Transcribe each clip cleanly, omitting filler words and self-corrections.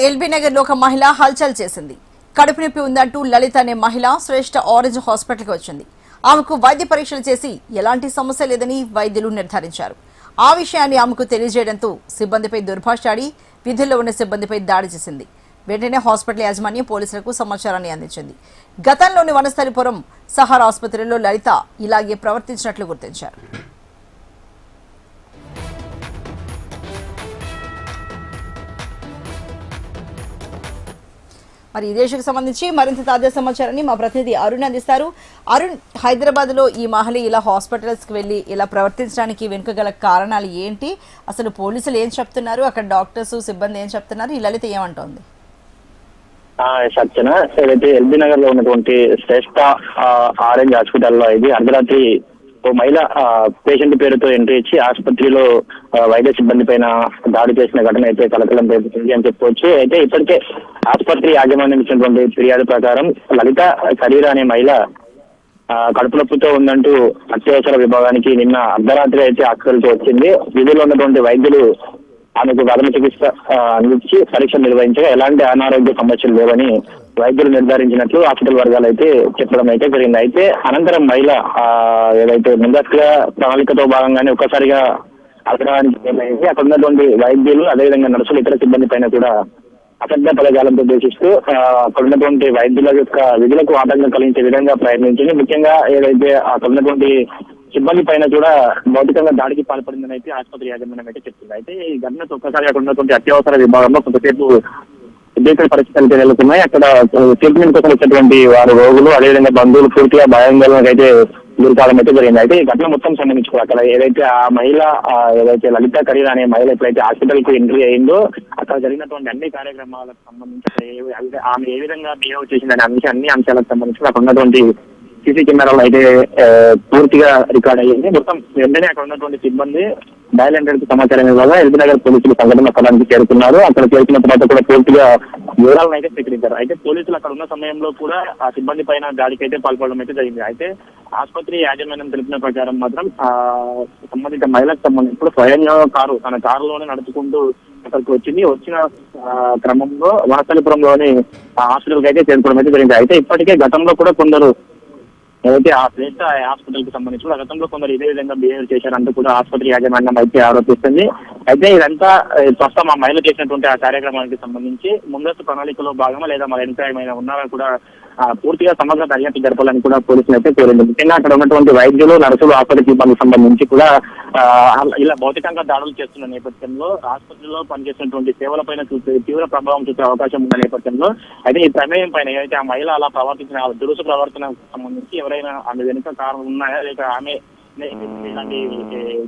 LB Nagar లో ఒక మహిళ హల్చల్ చేసింది. కడుపు నొప్పి ఉందంటూ లలిత అనే మహిళ శ్రేష్ఠ ఆరెంజ్ హాస్పిటల్కి వచ్చింది. ఆమెకు వైద్య పరీక్షలు చేసి ఎలాంటి సమస్య లేదని వైద్యులు నిర్ధారించారు. ఆ విషయాన్ని ఆమెకు తెలియజేయడంతో సిబ్బందిపై దుర్భాషాడి విధుల్లో ఉన్న సిబ్బందిపై దాడి చేసింది. వెంటనే హాస్పిటల్ యాజమాన్యం పోలీసులకు సమాచారాన్ని అందించింది. గతంలోని వనస్థలిపురం సహారా ఆసుపత్రిలో లలిత ఇలాగే ప్రవర్తించినట్లు గుర్తించారు. మరి ఈ దేశకు సంబంధించి మరింత తాజా సమాచారాన్ని మా ప్రతినిధి అరుణ్ అందిస్తారు. అరుణ్, హైదరాబాద్ లో ఈ మహిళ ఇలా హాస్పిటల్స్ కి వెళ్లి ఇలా ప్రవర్తించడానికి వెనుక గల కారణాలు ఏంటి? అసలు పోలీసులు ఏం చెప్తున్నారు, అక్కడ డాక్టర్స్ సిబ్బంది ఏం చెప్తున్నారు, ఈ లలిత ఏమంటోంది? సత్యన, ఏదైతే ఎల్బీ నగర్ లో ఉన్నటువంటి శ్రేష్ఠ ఆరెంజ్ హాస్పిటల్లో ఇది అర్ధరాత్రి ఓ మహిళ పేషెంట్ పేరుతో ఎంట్రీ ఇచ్చి ఆసుపత్రిలో వైద్య సిబ్బంది పైన దాడి చేసిన ఘటన అయితే కలకలం రేపుతుంది అని చెప్పుకోవచ్చు. అయితే ఇప్పటికే ఆసుపత్రి యాజమాన్యం ఇచ్చినటువంటి ఫిర్యాదు ప్రకారం లలిత కరీరా అనే మహిళ కడుపు నొప్పితో ఉందంటూ అత్యవసర విభాగానికి నిన్న అర్ధరాత్రి అయితే హాస్పిటల్కి వచ్చింది. విధుల్లో ఉన్నటువంటి వైద్యులు ఆమెకు అదన చికిత్స అందించి పరీక్షలు నిర్వహించగా ఎలాంటి అనారోగ్య సమస్యలు లేవని వైద్యులు నిర్ధారించినట్లు హాస్పిటల్ వర్గాలు అయితే చెప్పడం అయితే జరిగింది. అయితే అనంతరం మహిళ ఏదైతే ముందస్తుగా ప్రణాళికతో భాగంగానే ఒక్కసారిగా అగ్రహానికి నిర్ణయించి అక్కడ ఉన్నటువంటి వైద్యులు అదేవిధంగా నర్సులు ఇతర సిబ్బంది పైన కూడా అసభ్య పదజాలంతో దూషిస్తూ అక్కడ ఉన్నటువంటి వైద్యుల యొక్క విధులకు ఆటంకం కలిగించే విధంగా ప్రయత్నించింది. ముఖ్యంగా ఏదైతే అక్కడ ఉన్నటువంటి సిబ్బంది పైన కూడా భౌతికంగా దాడికి పాల్పడిందని అయితే ఆసుపత్రి యాజమాన్యం అయితే చెప్తుంది. అయితే ఈ ఘటనతో ఒక్కసారి అక్కడ ఉన్నటువంటి అత్యవసర విభాగంలో కొంతసేపు ఉద్యోగ పరిస్థితులు నెలకొన్నాయి. అక్కడ ట్రీట్మెంట్ కోసం వచ్చినటువంటి వారు రోగులు అదేవిధంగా బంధువులు పూర్తిగా భయాందోళనకు అయితే గురికావడం అయితే జరిగింది. అయితే ఈ ఘటన మొత్తం సంబంధించి అక్కడ ఏదైతే ఆ మహిళ ఏదైతే లలిత కరీరా అనే మహిళ ఎప్పుడైతే హాస్పిటల్ కు ఎంట్రీ అయిందో అక్కడ జరిగినటువంటి అన్ని కార్యక్రమాలకు సంబంధించి ఆమె ఏ విధంగా బిహేవ్ చేసిందనే అన్ని అంశాలకు సంబంధించి అక్కడ ఉన్నటువంటి సీసీ కెమెరాలో అయితే పూర్తిగా రికార్డ్ అయ్యింది. మొత్తం వెంటనే అక్కడ ఉన్నటువంటి సిబ్బంది డయల్ 100కి సమాచారం ఇవ్వగా ఎల్బీ నగర్ పోలీసులు సంఘటన స్థలానికి చేరుకున్నారు. అక్కడ చేరుకున్న తర్వాత కూడా పూర్తిగా వివరాలను అయితే స్వీకరించారు. అయితే పోలీసులు అక్కడ ఉన్న సమయంలో కూడా ఆ సిబ్బంది పైన దాడికి అయితే పాల్పడడం అయితే జరిగింది. అయితే ఆసుపత్రి యాజమాన్యం తెలిపిన ప్రకారం మాత్రం సంబంధిత మహిళకు సంబంధించి స్వయంగా తన కారులోనే నడుచుకుంటూ అక్కడికి వచ్చిన క్రమంలో వనస్థలిపురంలోని హాస్పిటల్కి అయితే చేరుకోవడం అయితే జరిగింది. అయితే ఇప్పటికే గతంలో కూడా కొందరు ఏదైతే ఆ శ్రేష్ఠ హాస్పిటల్ కి సంబంధించి కూడా గతంలో కొందరు ఇదే విధంగా బిహేవ్ చేశారంటూ కూడా ఆసుపత్రి యాజమాన్యం అయితే ఆరోపిస్తుంది. అయితే ఇదంతా ప్రస్తుతం ఆ మహిళ చేసినటువంటి ఆ కార్యక్రమానికి సంబంధించి ముందస్తు ప్రణాళికలో భాగమా లేదా మరి ఎంత ఏమైనా ఉన్నారని కూడా పూర్తిగా సమగ్ర దర్యాప్తు జరపాలని కూడా పోలీసులు అయితే కోరింది. ముఖ్యంగా అక్కడ ఉన్నటువంటి వైద్యులు నర్సులు ఆసుపత్రి సిబ్బందికి సంబంధించి కూడా ఇలా భౌతికంగా దాడులు చేస్తున్న నేపథ్యంలో ఆసుపత్రిలో పనిచేసినటువంటి సేవలపైన తీవ్ర ప్రభావం చూపే అవకాశం ఉన్న నేపథ్యంలో అయితే ఈ ప్రమేయం పైన ఏదైతే ఆ మహిళ అలా ప్రవర్తించిన దురుసు ప్రవర్తనకు సంబంధించి ఎవరైనా ఆమె వెనుక కారణం ఉన్నాయా లేక ఆమె ఇలాంటి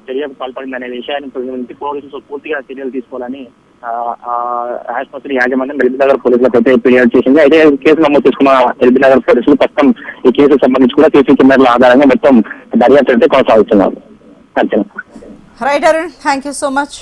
చర్యకు పాల్పడింది అనే విషయాన్ని గురించి పోలీసులు పూర్తిగా చర్యలు తీసుకోవాలని ఆసుపత్రి యాజమాన్యం ఎల్బీ నగర్ పోలీసులకు అయితే ఫిర్యాదు చేసింది. అయితే కేసు నమోదు చేసుకున్న ఎల్బీ నగర్ పోలీసులు ప్రస్తుతం ఈ కేసుకు సంబంధించి కూడా సీసీ కెమెరాల ఆధారంగా మొత్తం దర్యాప్తు అయితే కొనసాగుతున్నారు. Right Arun, thank you so much.